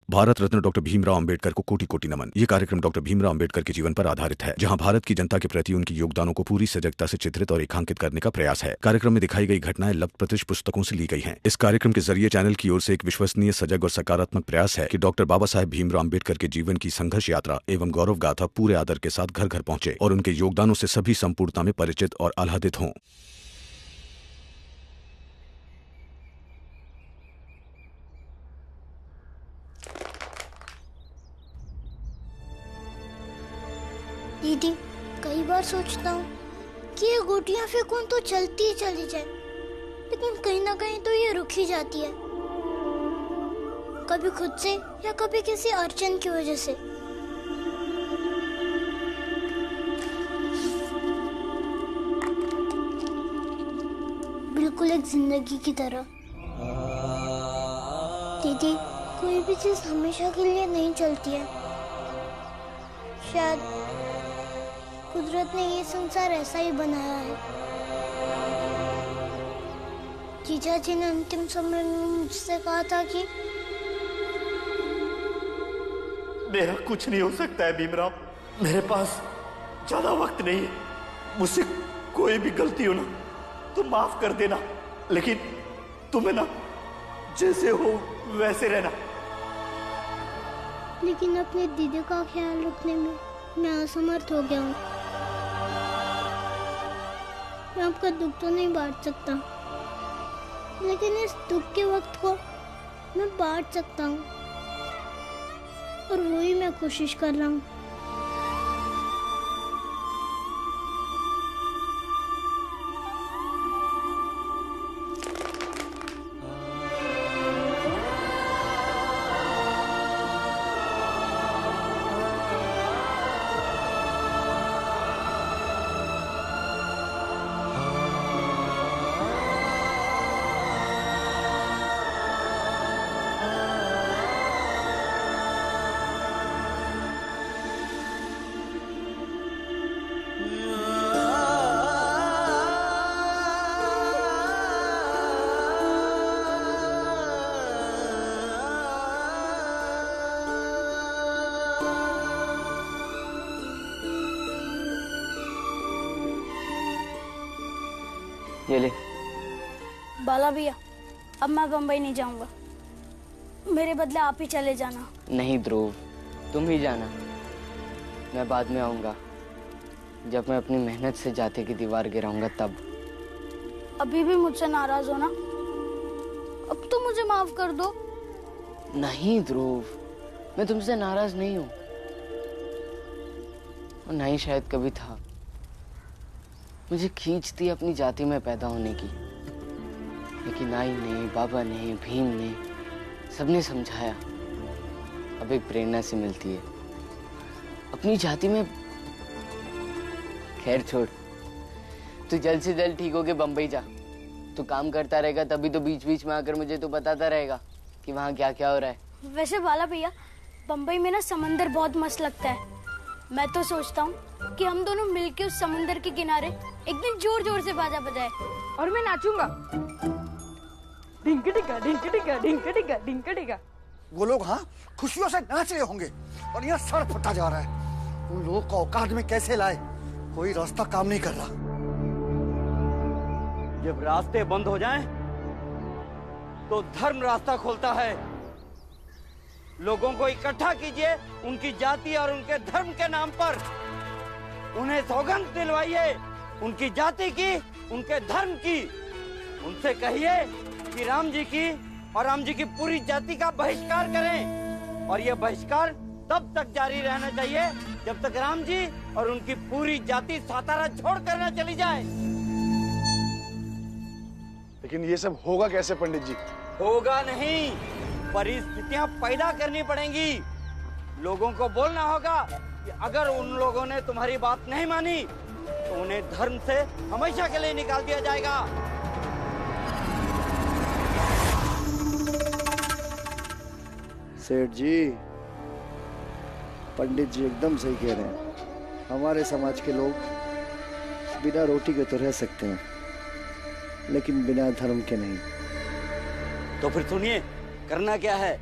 Bharat Ratna doctor Bhimrao Ambedkar को कोटि कोटि नमन। ये कार्यक्रम डॉक्टर भीमराव अंबेडकर के जीवन पर आधारित है, जहां भारत की जनता के प्रति उनके योगदानों को पूरी सजगता से चित्रित और रेखांकित करने का प्रयास है। कार्यक्रम में दिखाई गई घटनाएं लब्ध प्रतिष्ठ पुस्तकों से ली गई हैं। इस कार्यक्रम के जरिए चैनल की ओर से एक विश्वसनीय, सजग और सकारात्मक प्रयास है कि डॉक्टर बाबा साहेब भीमराव अंबेडकर के जीवन की संघर्ष यात्रा एवं गौरव गाथा पूरे आदर के साथ घर घर पहुंचे और उनके योगदानों से सभी संपूर्णता में परिचित और आह्लादित हों। दीदी, कई बार सोचता हूँ कि ये गोटियाँ फेंकूं तो चलती ही चली जाए, लेकिन कहीं ना कहीं तो ये रुक ही जाती है, कभी खुद से या कभी किसी अड़चन की वजह से। बिल्कुल एक जिंदगी की तरह। दीदी, कोई भी चीज हमेशा के लिए नहीं चलती है। शायद कुदरत ने ये संसार ऐसा ही बनाया है। जीजा जी ने अंतिम समय में मुझसे कहा था कि मेरा कुछ नहीं हो सकता है भीमराव, मेरे पास ज्यादा वक्त नहीं है। मुझसे कोई भी गलती हो ना तो माफ कर देना, लेकिन तुम्हें ना जैसे हो वैसे रहना। लेकिन अपने दीदी का ख्याल रखने में मैं असमर्थ हो गया हूँ। मैं आपका दुख तो नहीं बांट सकता, लेकिन इस दुख के वक्त को मैं बांट सकता हूँ, और वही मैं कोशिश कर रहा हूँ। ये ले। बाला भैया, अब मैं बम्बई नहीं जाऊंगा, मेरे बदले आप ही चले जाना। नहीं ध्रुव, तुम ही जाना, मैं बाद में आऊंगा जब मैं अपनी मेहनत से जाते की दीवार गिराऊंगा तब। अभी भी मुझसे नाराज हो ना? अब तो मुझे माफ कर दो। नहीं ध्रुव, मैं तुमसे नाराज नहीं हूँ, और नहीं शायद कभी था। मुझे खींच थी अपनी जाति में पैदा होने की, लेकिन आई ने, बाबा ने, भीम ने, सबने समझाया। अब एक प्रेरणा से मिलती है अपनी जाति में। खैर छोड़, तू जल्द से जल्द ठीक होके बम्बई जा। तू काम करता रहेगा तभी तो बीच बीच में आकर मुझे तू बताता रहेगा कि वहाँ क्या क्या हो रहा है। वैसे बाला भैया, बम्बई में ना समंदर बहुत मस्त लगता है। मैं तो सोचता हूँ कि हम दोनों मिलके उस समंदर के किनारे एक दिन जोर जोर से बाजा बजाए, और मैं नाचूंगा। ढिंकटिका ढिंकटिका ढिंकटिका ढिंकटिका। वो लोग हाँ खुशियों से नाच रहे होंगे और यहाँ सर फटा जा रहा है। उन लोगों को औकात में कैसे लाए, कोई रास्ता काम नहीं कर रहा। जब रास्ते बंद हो जाएं, तो धर्म रास्ता खोलता है। लोगों को इकट्ठा कीजिए उनकी जाति और उनके धर्म के नाम पर। उन्हें सौगंध दिलवाइए उनकी जाति की, उनके धर्म की। उनसे कहिए कि राम जी की और राम जी की पूरी जाति का बहिष्कार करें, और यह बहिष्कार तब तक जारी रहना चाहिए जब तक राम जी और उनकी पूरी जाति सातारा छोड़ कर न चली जाए। लेकिन ये सब होगा कैसे पंडित जी? होगा नहीं, परिस्थितियां पैदा करनी पड़ेंगी। लोगों को बोलना होगा कि अगर उन लोगों ने तुम्हारी बात नहीं मानी तो उन्हें धर्म से हमेशा के लिए निकाल दिया जाएगा। सेठ जी, पंडित जी एकदम सही कह रहे हैं। हमारे समाज के लोग बिना रोटी के तो रह सकते हैं, लेकिन बिना धर्म के नहीं। तो फिर सुनिए, करना क्या है?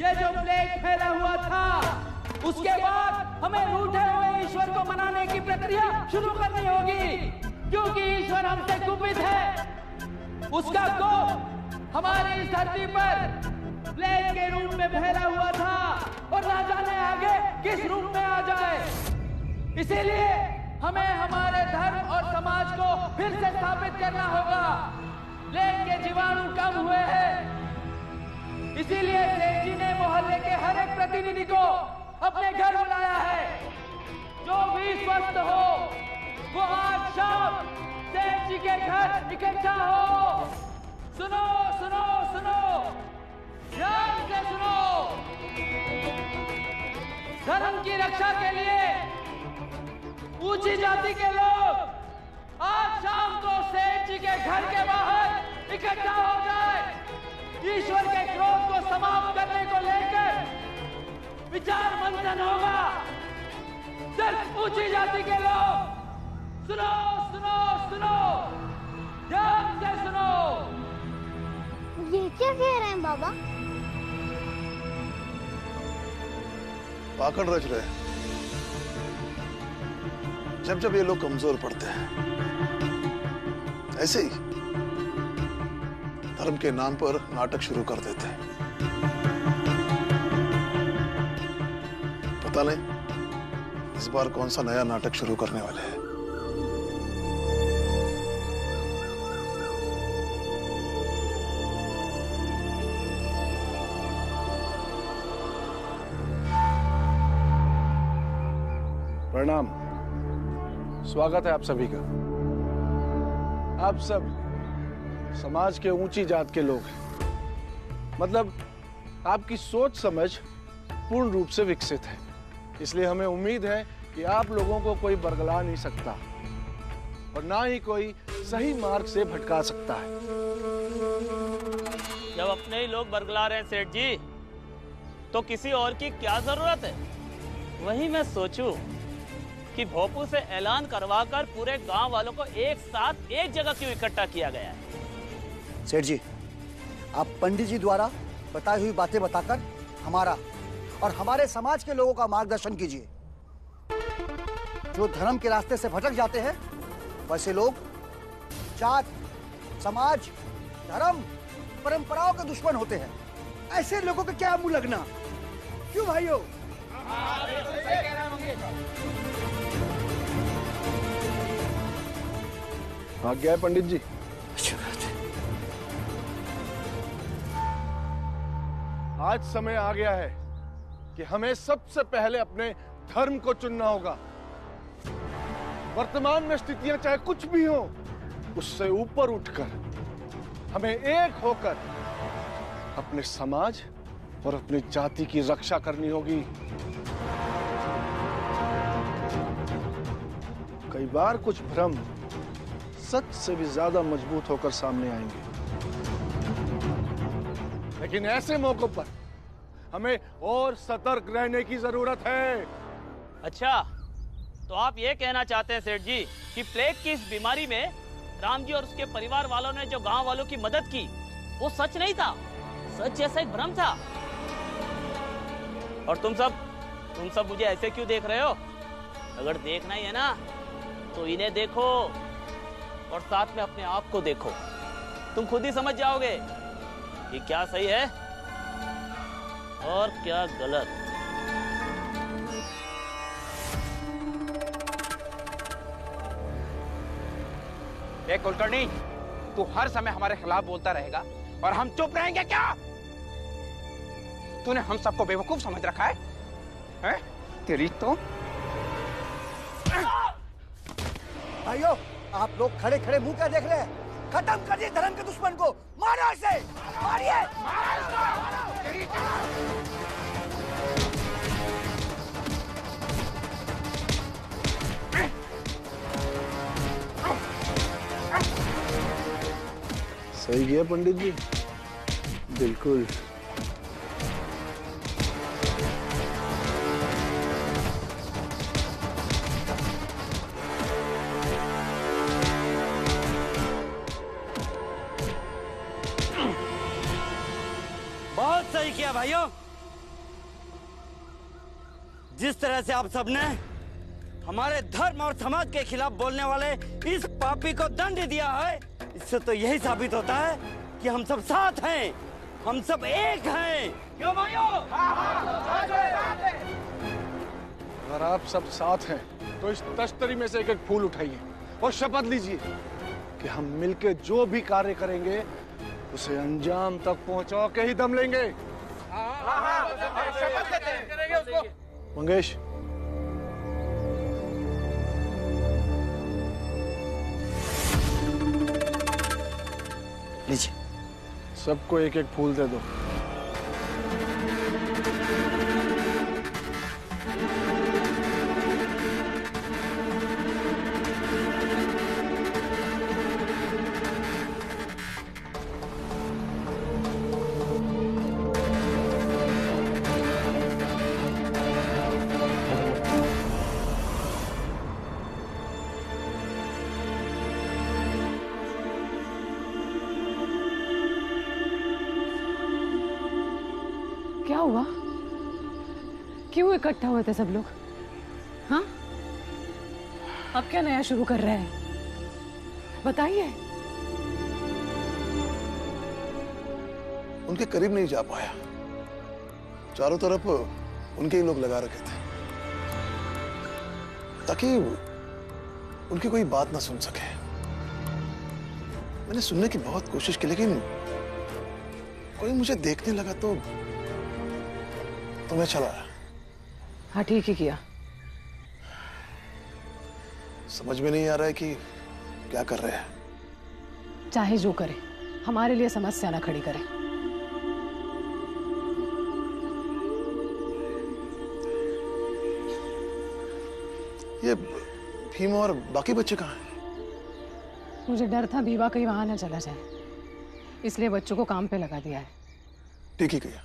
ये जो प्लेग फैला हुआ था, उसके बाद हमें रूठे हुए ईश्वर को मनाने की प्रक्रिया शुरू करनी होगी, क्योंकि ईश्वर हमसे कुपित है। उसका कोप हमारी इस धरती पर प्लेग के रूप में फैला हुआ था और ना जाने आगे किस रूप में आ जाए। इसीलिए हमें हमारे धर्म और समाज को फिर से स्थापित करना होगा। प्लेग के जीवाणु कम हुए हैं, इसीलिए सेठ जी ने मोहल्ले के हर एक प्रतिनिधि को अपने घर बुलाया है। जो भी स्वस्थ हो वो आज शाम सेठ जी के घर इकट्ठा हो। सुनो सुनो सुनो, ध्यान से सुनो। धर्म की रक्षा के लिए ऊंची जाति के लोग आज शाम को सेठ जी के घर के बाहर इकट्ठा हो जाए। ईश्वर के क्रोध को समाप्त करने को लेकर विचार मंथन होगा। सिर्फ ऊंची जाति के लोग सुनो सुनो सुनो, ध्यान से सुनो। ये क्या कह रहे हैं बाबा? पाकड़ रच रहे। जब जब ये लोग कमजोर पड़ते हैं, ऐसे ही धर्म के नाम पर नाटक शुरू कर देते हैं। पता नहीं इस बार कौन सा नया नाटक शुरू करने वाले हैं। प्रणाम, स्वागत है आप सभी का। आप सब समाज के ऊंची जात के लोग हैं, मतलब आपकी सोच समझ पूर्ण रूप से विकसित है, इसलिए हमें उम्मीद है कि आप लोगों को कोई बरगला नहीं सकता और ना ही कोई सही मार्ग से भटका सकता है। जब अपने ही लोग बरगला रहे हैं सेठ जी, तो किसी और की क्या जरूरत है। वही मैं सोचूं कि भोपू से ऐलान करवाकर पूरे गांव वालों को एक साथ एक जगह क्यों इकट्ठा किया गया है। सेठ जी, आप पंडित जी द्वारा बताई हुई बातें बताकर हमारा और हमारे समाज के लोगों का मार्गदर्शन कीजिए। जो धर्म के रास्ते से भटक जाते हैं, वैसे लोग जात, समाज, धर्म, परंपराओं के दुश्मन होते हैं। ऐसे लोगों का क्या मुंह लगना, क्यों भाइयों? आज्ञा है पंडित जी। आज समय आ गया है कि हमें सबसे पहले अपने धर्म को चुनना होगा। वर्तमान में स्थितियां चाहे कुछ भी हो, उससे ऊपर उठकर हमें एक होकर अपने समाज और अपनी जाति की रक्षा करनी होगी। कई बार कुछ भ्रम सच से भी ज्यादा मजबूत होकर सामने आएंगे, लेकिन ऐसे मौकों पर हमें और सतर्क रहने की जरूरत है। अच्छा, तो आप ये कहना चाहते हैं सेठ जी कि प्लेग की इस बीमारी में राम जी और उसके परिवार वालों ने जो गांव वालों की मदद की, वो सच नहीं था, सच जैसा एक भ्रम था। और तुम सब मुझे ऐसे क्यों देख रहे हो? अगर देखना ही है ना, तो इन्हें देखो और साथ में अपने आप को देखो। तुम खुद ही समझ जाओगे कि क्या सही है और क्या गलत। कुलकर्णी, तू हर समय हमारे खिलाफ बोलता रहेगा और हम चुप रहेंगे क्या? तूने हम सबको बेवकूफ समझ रखा है, हैं? तेरी तो। भाइयों, आप लोग खड़े खड़े मुंह क्या देख रहे हैं? खत्म करिए धर्म के दुश्मन को, मारो इसे, मारिए। सही किया पंडित जी, बिल्कुल। बहुत सही किया भाइयों, जिस तरह से आप सबने हमारे धर्म और समाज के खिलाफ बोलने वाले इस पापी को दंड दिया है, इससे तो यही साबित होता है कि हम सब साथ हैं, हम सब एक हैं। क्यों भाइयों? अगर आप सब साथ हैं तो इस तश्तरी में से एक एक फूल उठाइए और शपथ लीजिए कि हम मिलके जो भी कार्य करेंगे उसे अंजाम तक पहुंचा के ही दम लेंगे। मंगेश, लीजिए। सबको एक एक फूल दे दो। क्या हुआ? क्यों इकट्ठा हुए थे सब लोग? हाँ, अब क्या नया शुरू कर रहे हैं? बताइए। उनके करीब नहीं जा पाया, चारों तरफ उनके ही लोग लगा रखे थे ताकि उनकी कोई बात ना सुन सके। मैंने सुनने की बहुत कोशिश की, लेकिन कोई मुझे देखने लगा तो मैं चला आया। हाँ, ठीक ही किया। समझ में नहीं आ रहा है कि क्या कर रहे हैं। चाहे जो करे, हमारे लिए समस्या ना खड़ी करे। ये भीम और बाकी बच्चे कहाँ हैं? मुझे डर था बीवा कहीं वहां ना चला जाए, इसलिए बच्चों को काम पे लगा दिया है। ठीक ही किया।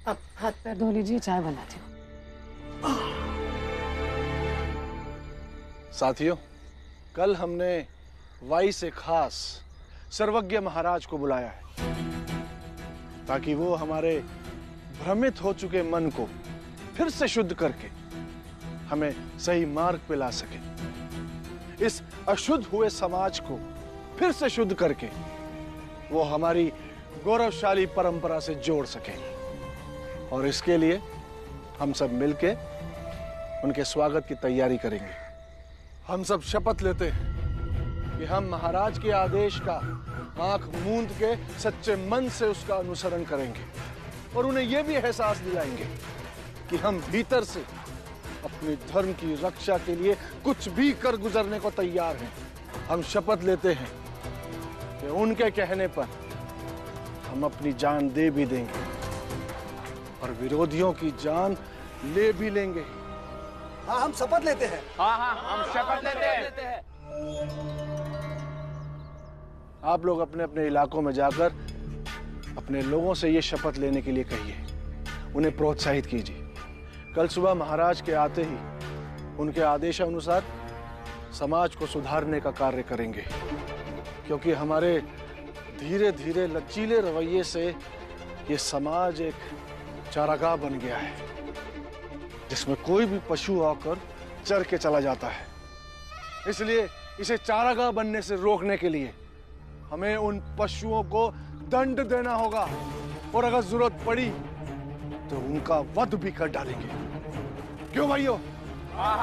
अब हाथ पैर धो लीजिए, चाय बनाती हूँ। साथियों, कल हमने वाई से खास सर्वज्ञ महाराज को बुलाया है ताकि वो हमारे भ्रमित हो चुके मन को फिर से शुद्ध करके हमें सही मार्ग पे ला सके। इस अशुद्ध हुए समाज को फिर से शुद्ध करके वो हमारी गौरवशाली परंपरा से जोड़ सके। और इसके लिए हम सब मिलके उनके स्वागत की तैयारी करेंगे। हम सब शपथ लेते हैं कि हम महाराज के आदेश का आंख मूंद के सच्चे मन से उसका अनुसरण करेंगे और उन्हें यह भी एहसास दिलाएंगे कि हम भीतर से अपने धर्म की रक्षा के लिए कुछ भी कर गुजरने को तैयार हैं। हम शपथ लेते हैं कि उनके कहने पर हम अपनी जान दे भी देंगे और विरोधियों की जान ले भी लेंगे। हाँ, हम शपथ लेते हैं। हाँ, हम शपथ लेते हैं। आप लोग अपने अपने इलाकों में जाकर अपने लोगों से ये शपथ लेने के लिए कहिए, उन्हें प्रोत्साहित कीजिए। कल सुबह महाराज के आते ही उनके आदेशानुसार समाज को सुधारने का कार्य करेंगे, क्योंकि हमारे धीरे धीरे लचीले रवैये से ये समाज एक चारागाह बन गया है जिसमें कोई भी पशु आकर चर के चला जाता है। इसलिए इसे चारागाह बनने से रोकने के लिए हमें उन पशुओं को दंड देना होगा और अगर जरूरत पड़ी तो उनका वध भी कर डालेंगे। क्यों भाइयों? हाँ,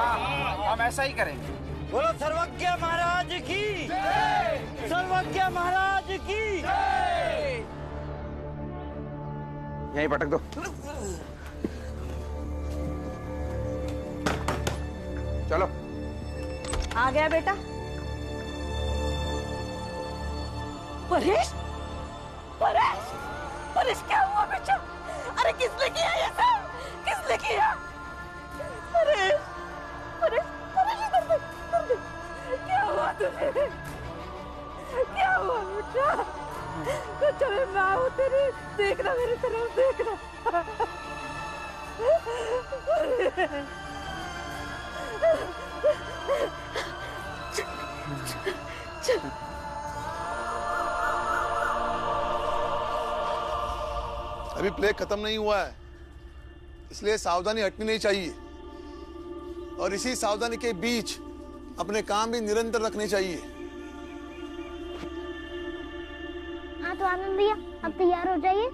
हम ऐसा ही करेंगे। बोलो सर्वज्ञ महाराज की जय! सर्वज्ञ महाराज की जय! यहीं पटक दो। चलो। आ गया बेटा। परेश, परेश, परेश क्या हुआ बेटा? अरे किसने किया ये सब? किसने किया? परेश, परेश, परेश इधर देख, इधर देख। क्या हुआ तुझे? क्या हुआ बेटा? तो चले मैं हूँ तेरी, देखना मेरी तरफ, देखना। अभी प्ले खत्म नहीं हुआ है, इसलिए सावधानी हटनी नहीं चाहिए, और इसी सावधानी के बीच अपने काम भी निरंतर रखने चाहिए। हाँ तो आनंद भैया, अब तैयार हो जाइए,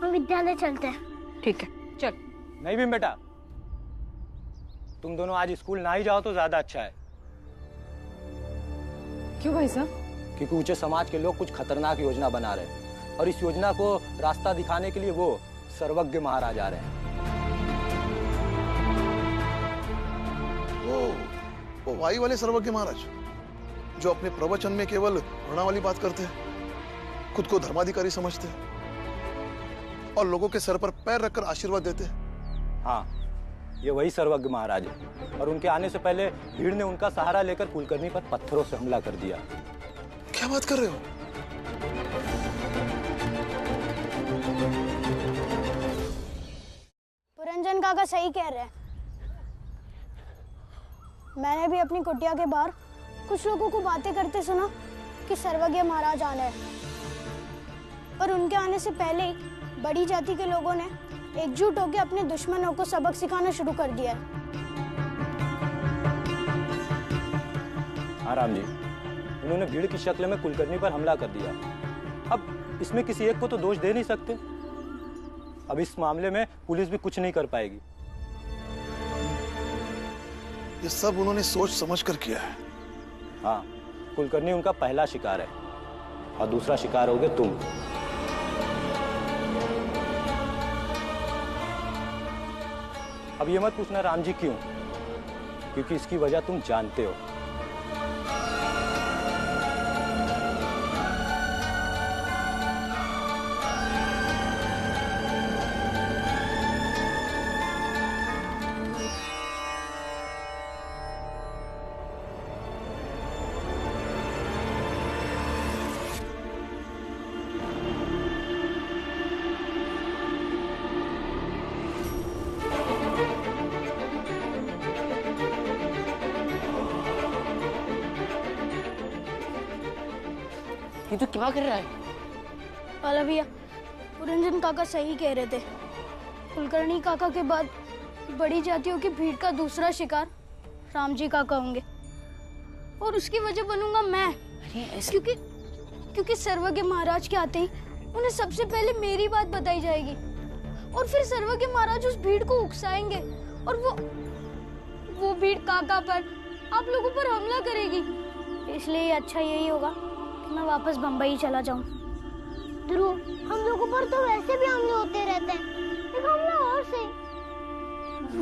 हम विद्यालय चलते हैं। ठीक है, चल। नहीं भीम बेटा, तुम दोनों आज स्कूल ना ही जाओ तो ज्यादा अच्छा है। क्यों भाई साहब? क्योंकि ऊंचे समाज के लोग कुछ खतरनाक योजना बना रहे हैं, और इस योजना को रास्ता दिखाने के लिए वो सर्वज्ञ महाराज आ रहे हैं। वो वाई वाले सर्वज्ञ महाराज, जो अपने प्रवचन में केवल घृणा वाली बात करते हैं, खुद को धर्माधिकारी समझते हैं और लोगों के सर पर पैर रखकर आशीर्वाद देते हैं। हाँ, ये वही सर्वज्ञ महाराज है, और उनके आने से पहले भीड़ ने उनका सहारा लेकर कुलकर्णी पर पत्थरों से हमला कर दिया। क्या बात कर रहे हो? पुरंजन काका सही कह रहे हैं। मैंने भी अपनी कुटिया के बाहर कुछ लोगों को बातें करते सुना कि सर्वज्ञ महाराज आने हैं, और उनके आने से पहले ही बड़ी जाति के लोगों ने एकजुट होकर अपने दुश्मनों को सबक सिखाना शुरू कर दिया है। हाँ राम जी, उन्होंने भीड़ की शक्ल में कुलकर्णी पर हमला कर दिया। अब इसमें किसी एक को तो दोष दे नहीं सकते। अब इस मामले में पुलिस भी कुछ नहीं कर पाएगी। ये सब उन्होंने सोच समझ कर किया है। हाँ, कुलकर्णी उनका पहला शिकार है, और दूसरा शिकार होगे तुम। अब ये मत पूछना राम जी क्यों, क्योंकि इसकी वजह तुम जानते हो। ये तो क्या कर रहा है? वाला भैया, पुरंजन काका सही कह रहे थे। कुलकर्णी काका के बाद बड़ी जातियों की भीड़ का दूसरा शिकार राम जी काका होंगे, और उसकी वजह बनूंगा मैं। क्योंकि सर्वज्ञ महाराज के आते ही उन्हें सबसे पहले मेरी बात बताई जाएगी, और फिर सर्वज्ञ महाराज उस भीड़ को उकसाएंगे, और वो भीड़ काका पर, आप लोगों पर हमला करेगी। इसलिए अच्छा यही होगा कि मैं वापस बंबई चला जाऊं। ध्रुव, हम लोगों पर तो वैसे भी हमले होते रहते हैं, एक हमला और से।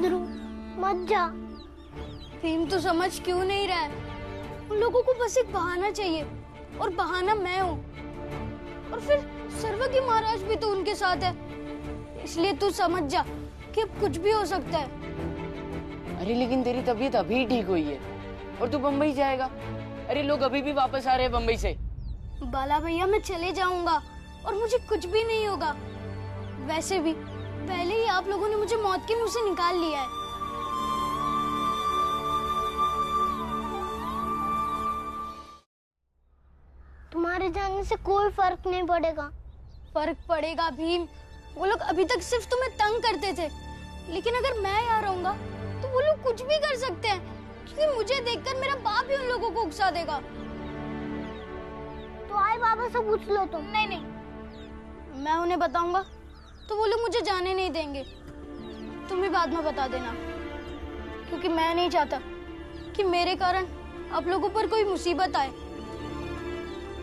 ध्रुव, मत जा। भीम तो समझ क्यों नहीं रहा है? उन लोगों को बस एक बहाना चाहिए, और बहाना मैं हूँ। और फिर सर्वज्ञ महाराज भी तो उनके साथ है, इसलिए तू समझ जा कि अब कुछ भी हो सकता है। अरे लेकिन तेरी तबीयत अभी ठीक हुई है, और तू बम्बई जाएगा। अरे लोग अभी भी वापस आ रहे हैं बम्बई से। बाला भैया, मैं चले जाऊंगा और मुझे कुछ भी नहीं होगा। वैसे भी पहले ही आप लोगों ने मुझे मौत के मुंह से निकाल लिया है। तुम्हारे जाने से कोई फर्क नहीं पड़ेगा। फर्क पड़ेगा भीम। वो लोग अभी तक सिर्फ तुम्हें तंग करते थे, लेकिन अगर मैं यहाँ रहूंगा तो वो लोग कुछ भी कर सकते हैं, क्योंकि मुझे देखकर मेरा बाप ही उन लोगों को उकसा देगा। तो आए बाबा से पूछ लो तुम। नहीं, मैं उन्हें बताऊंगा तो वो लोग मुझे जाने नहीं देंगे। तुम ही बाद में बता देना, क्योंकि मैं नहीं चाहता कि मेरे कारण आप लोगों पर कोई मुसीबत आए।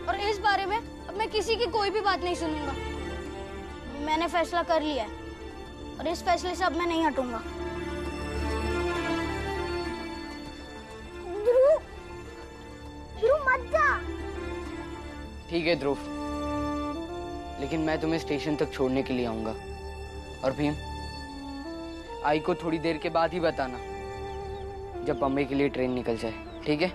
और इस बारे में अब मैं किसी की कोई भी बात नहीं सुनूंगा। मैंने फैसला कर लिया है, और इस फैसले से अब मैं नहीं हटूंगा। ध्रुव मत जा। ठीक है ध्रुव, लेकिन मैं तुम्हें स्टेशन तक छोड़ने के लिए आऊंगा। और भीम, आई को थोड़ी देर के बाद ही बताना, जब बम्बई के लिए ट्रेन निकल जाए, ठीक है?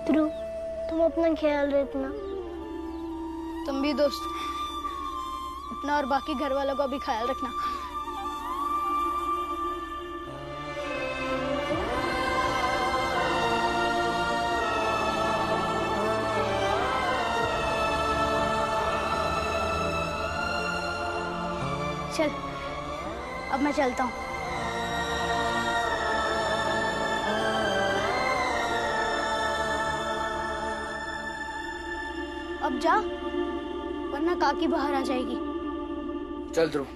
ध्रुव, तुम अपना ख्याल रखना। तुम भी दोस्त, अपना और बाकी घर वालों का भी ख्याल रखना। चल अब मैं चलता हूँ। अब जा, वरना काकी बाहर आ जाएगी। चल ध्रुव।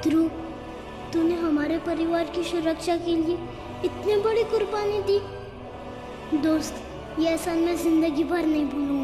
ध्रुव, तूने हमारे परिवार की सुरक्षा के लिए इतनी बड़ी कुर्बानी दी। दोस्त, ये एहसान मैं जिंदगी भर नहीं भूलूंगा।